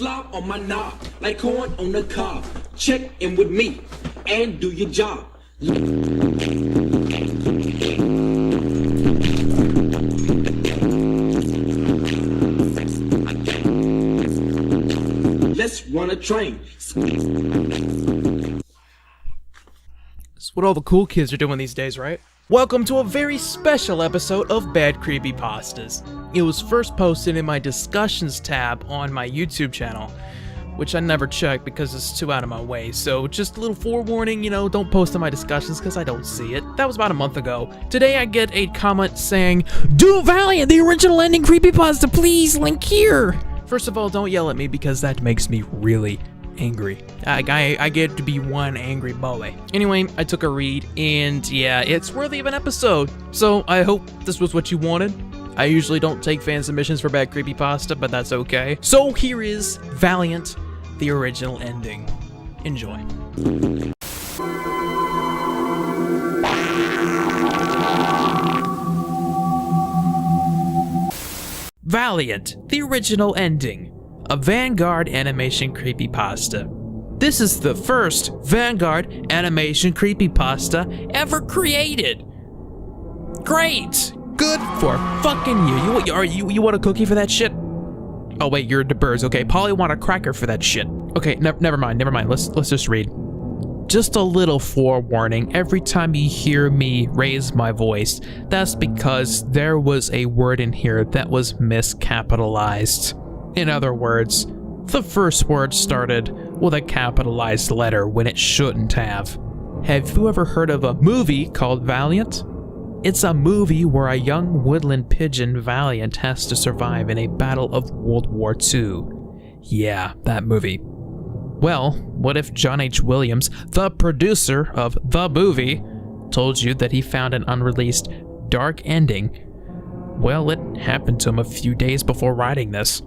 Slop on my knob, like corn on the cob. Check in with me and do your job. Let's run a train. That's what all the cool kids are doing these days, right? Welcome to a very special episode of Bad Creepypastas. It was first posted in my discussions tab on my YouTube channel, which I never check because it's too out of my way, so just a little forewarning, don't post in my discussions because I don't see it. That was about a month ago. Today I get a comment saying, "Do Valiant, the original ending creepypasta, please, link here!" First of all, don't yell at me because that makes me really angry. I get to be one angry boy. Anyway, I took a read, and yeah, it's worthy of an episode. So I hope this was what you wanted. I usually don't take fan submissions for Bad Creepypasta, but that's okay. So here is Valiant, the original ending. Enjoy. Valiant, the original ending. A Vanguard animation creepypasta. This is the first Vanguard animation creepypasta ever created. Great! Good for fucking you. You want a cookie for that shit? Oh wait, you're the birds. Okay, Polly want a cracker for that shit. Okay, never mind. Let's just read. Just a little forewarning, every time you hear me raise my voice, that's because there was a word in here that was miscapitalized. In other words, the first word started with a capitalized letter when it shouldn't have. Have you ever heard of a movie called Valiant? It's a movie where a young woodland pigeon, Valiant, has to survive in a battle of World War II. Yeah, that movie. Well, what if John H. Williams, the producer of the movie, told you that he found an unreleased dark ending? Well, it happened to him a few days before writing this.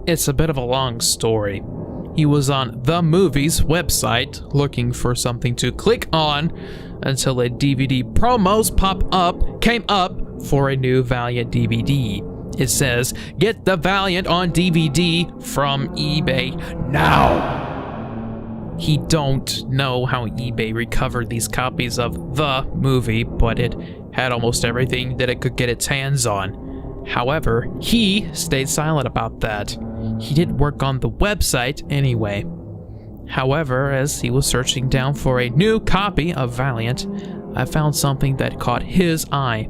It's a bit of a long story. He was on the movie's website looking for something to click on until a DVD promos came up for a new Valiant DVD. It says, "Get the Valiant on DVD from eBay now." He don't know how eBay recovered these copies of the movie, but it had almost everything that it could get its hands on. However, he stayed silent about that. He didn't work on the website anyway. However, as he was searching down for a new copy of Valiant, I found something that caught his eye.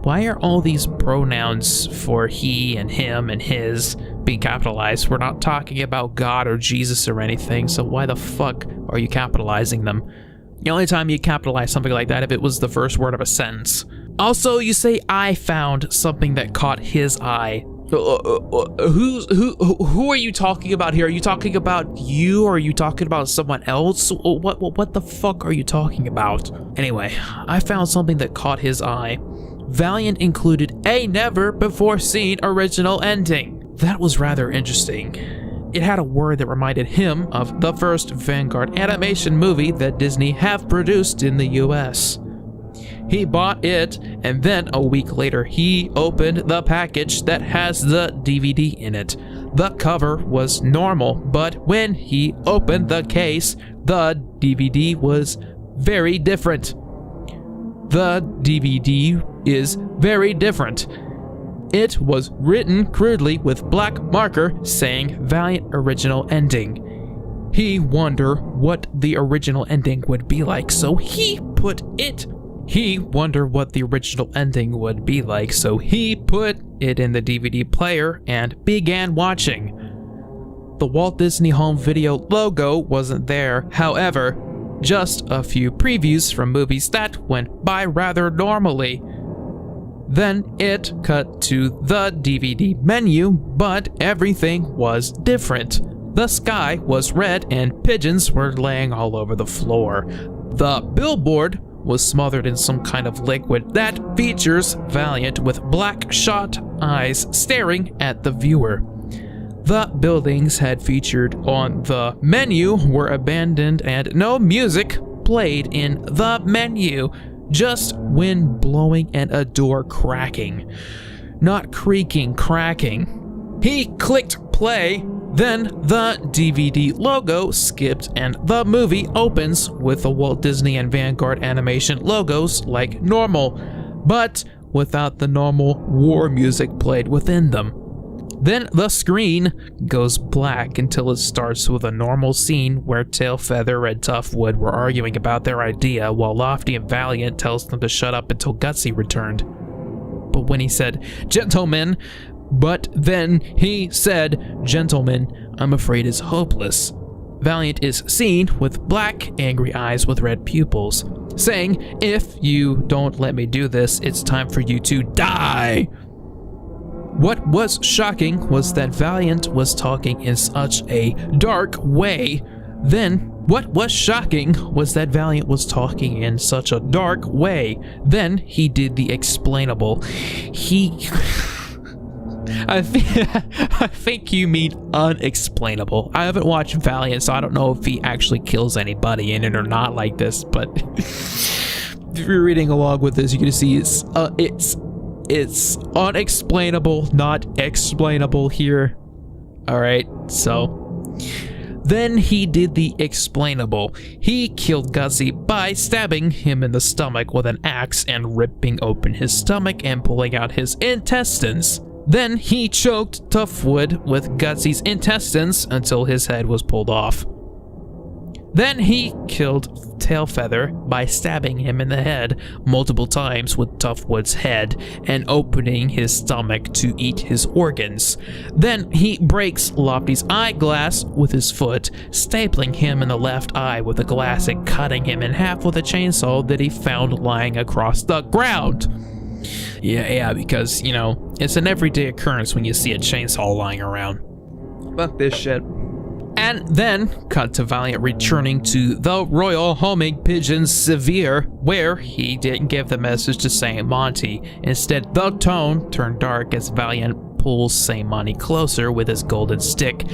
Why are all these pronouns for he and him and his being capitalized? We're not talking about God or Jesus or anything, so why the fuck are you capitalizing them? The only time you capitalize something like that if it was the first word of a sentence. Also, you say I found something that caught his eye. Who are you talking about here? Are you talking about you, or are you talking about someone else? What the fuck are you talking about? Anyway, I found something that caught his eye. Valiant included a never-before-seen original ending. That was rather interesting. It had a word that reminded him of the first Vanguard animation movie that Disney have produced in the US. He bought it, and then a week later he opened the package that has the DVD in it. The cover was normal, but when he opened the case, the DVD was very different. The DVD is very different. It was written crudely with black marker saying Valiant original ending. He wondered what the original ending would be like, so he put it in the DVD player and began watching. The Walt Disney Home Video logo wasn't there, however, just a few previews from movies that went by rather normally. Then it cut to the DVD menu, but everything was different. The sky was red and pigeons were laying all over the floor. The billboard was smothered in some kind of liquid that features Valiant with black shot eyes staring at the viewer. The buildings had featured on the menu were abandoned and no music played in the menu, just wind blowing and a door cracking. Not creaking, cracking. He clicked play Then the DVD logo skipped and the movie opens with the Walt Disney and Vanguard Animation logos like normal, but without the normal war music played within them. Then the screen goes black until it starts with a normal scene where Tailfeather and Toughwood were arguing about their idea while Lofty and Valiant tells them to shut up until Gutsy returned. But when he said, "Gentlemen," but then he said, "Gentlemen, I'm afraid it's hopeless." Valiant is seen with black, angry eyes with red pupils, saying, "If you don't let me do this, it's time for you to die." What was shocking was that Valiant was talking in such a dark way. Then he did the explainable. I think you mean unexplainable. I haven't watched Valiant, so I don't know if he actually kills anybody in it or not like this, but if you're reading along with this, you can see it's unexplainable, not explainable here. Alright, so then he did the explainable. He killed Gutsy by stabbing him in the stomach with an axe and ripping open his stomach and pulling out his intestines. Then he choked Toughwood with Gutsy's intestines until his head was pulled off. Then he killed Tailfeather by stabbing him in the head multiple times with Toughwood's head and opening his stomach to eat his organs. Then he breaks Lofty's eyeglass with his foot, stapling him in the left eye with a glass and cutting him in half with a chainsaw that he found lying across the ground. Yeah, because, you know, it's an everyday occurrence when you see a chainsaw lying around. Fuck this shit. And then, cut to Valiant returning to the Royal Homing Pigeon Sevier, where he didn't give the message to Saint Monty. Instead, the tone turned dark as Valiant pulls Saint Monty closer with his golden stick.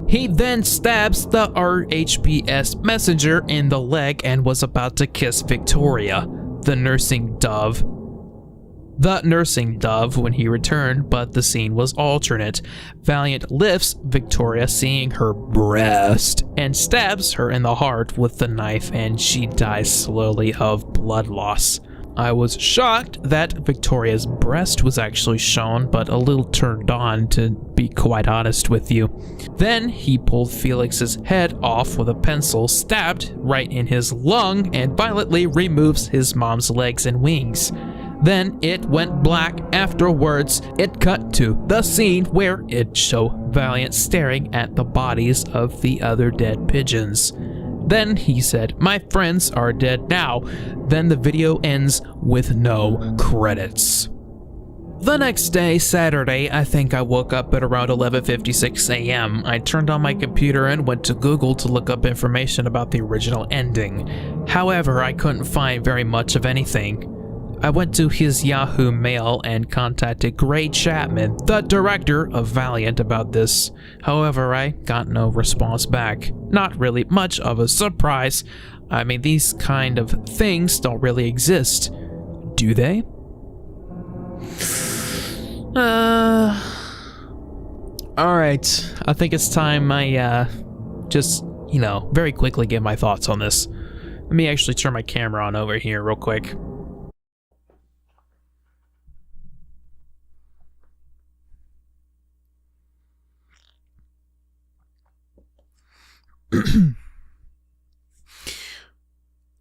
He then stabs the RHPS messenger in the leg and was about to kiss Victoria, the nursing dove, when he returned, but the scene was alternate. Valiant lifts Victoria, seeing her breast, and stabs her in the heart with the knife, and she dies slowly of blood loss. I was shocked that Victoria's breast was actually shown, but a little turned on, to be quite honest with you. Then he pulled Felix's head off with a pencil, stabbed right in his lung, and violently removes his mom's legs and wings. Then it went black. Afterwards, it cut to the scene where it showed Valiant staring at the bodies of the other dead pigeons. Then he said, "My friends are dead now." Then the video ends with no credits. The next day, Saturday, I think I woke up at around 11:56 a.m. I turned on my computer and went to Google to look up information about the original ending. However, I couldn't find very much of anything. I went to his Yahoo Mail and contacted Gray Chapman, the director of Valiant, about this. However, I got no response back. Not really much of a surprise. I mean, these kind of things don't really exist. Do they? Alright. I think it's time I, just, very quickly give my thoughts on this. Let me actually turn my camera on over here real quick.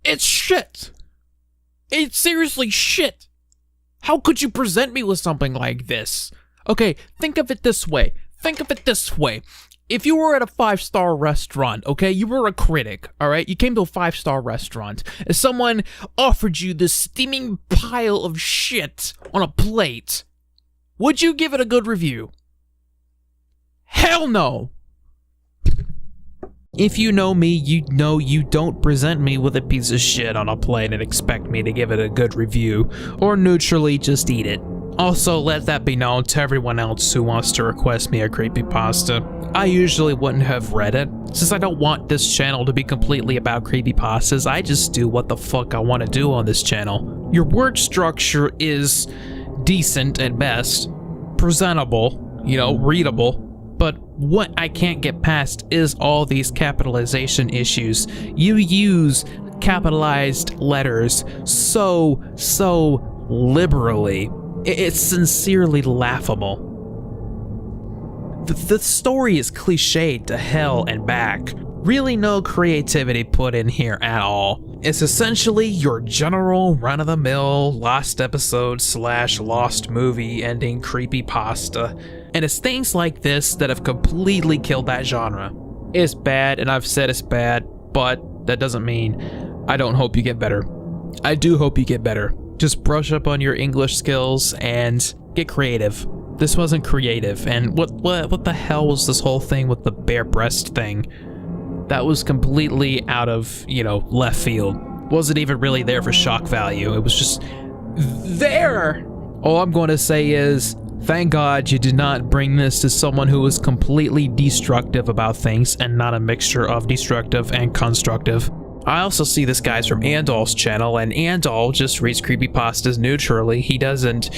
It's shit. It's seriously shit. How could you present me with something like this? Okay, think of it this way. If you were at a 5-star restaurant, okay, you were a critic, alright? You came to a 5-star restaurant, and someone offered you this steaming pile of shit on a plate. Would you give it a good review? Hell no! If you know me, you know you don't present me with a piece of shit on a plate and expect me to give it a good review, or neutrally just eat it. Also, let that be known to everyone else who wants to request me a creepypasta. I usually wouldn't have read it, since I don't want this channel to be completely about creepypastas. I just do what the fuck I want to do on this channel. Your word structure is decent at best, presentable, readable, But what I can't get past is all these capitalization issues. You use capitalized letters so liberally. It's sincerely laughable. The story is cliched to hell and back. Really no creativity put in here at all. It's essentially your general run-of-the-mill lost episode / lost movie ending creepypasta. And it's things like this that have completely killed that genre. It's bad, and I've said it's bad, but that doesn't mean I don't hope you get better. I do hope you get better. Just brush up on your English skills and get creative. This wasn't creative, and what the hell was this whole thing with the bare breast thing? That was completely out of, left field. Wasn't even really there for shock value. It was just there. All I'm going to say is, thank God you did not bring this to someone who was completely destructive about things and not a mixture of destructive and constructive. I also see this guy's from Andal's channel, and Andal just reads creepypastas neutrally. He doesn't,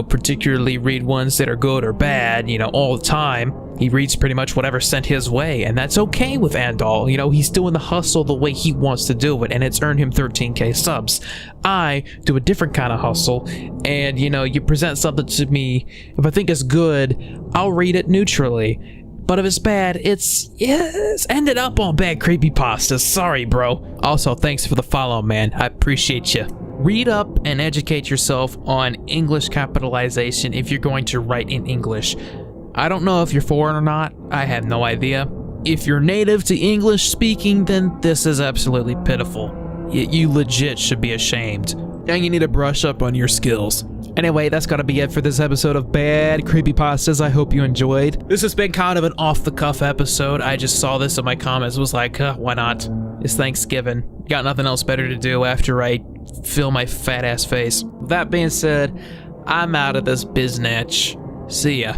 particularly read ones that are good or bad, all the time. He reads pretty much whatever's sent his way, and that's okay with Andal. He's doing the hustle the way he wants to do it, and it's earned him 13k subs. I do a different kind of hustle, and, you present something to me. If I think it's good, I'll read it neutrally. But if it's bad, it's ended up on bad creepypastas. Sorry, bro. Also, thanks for the follow, man. I appreciate you. Read up and educate yourself on English capitalization if you're going to write in English. I don't know if you're foreign or not. I have no idea. If you're native to English speaking, then this is absolutely pitiful. You legit should be ashamed. And you need to brush up on your skills. Anyway, that's gotta be it for this episode of Bad Creepypastas. I hope you enjoyed. This has been kind of an off-the-cuff episode. I just saw this in my comments, was like, why not? It's Thanksgiving. Got nothing else better to do after I fill my fat-ass face. That being said, I'm out of this biznatch. See ya.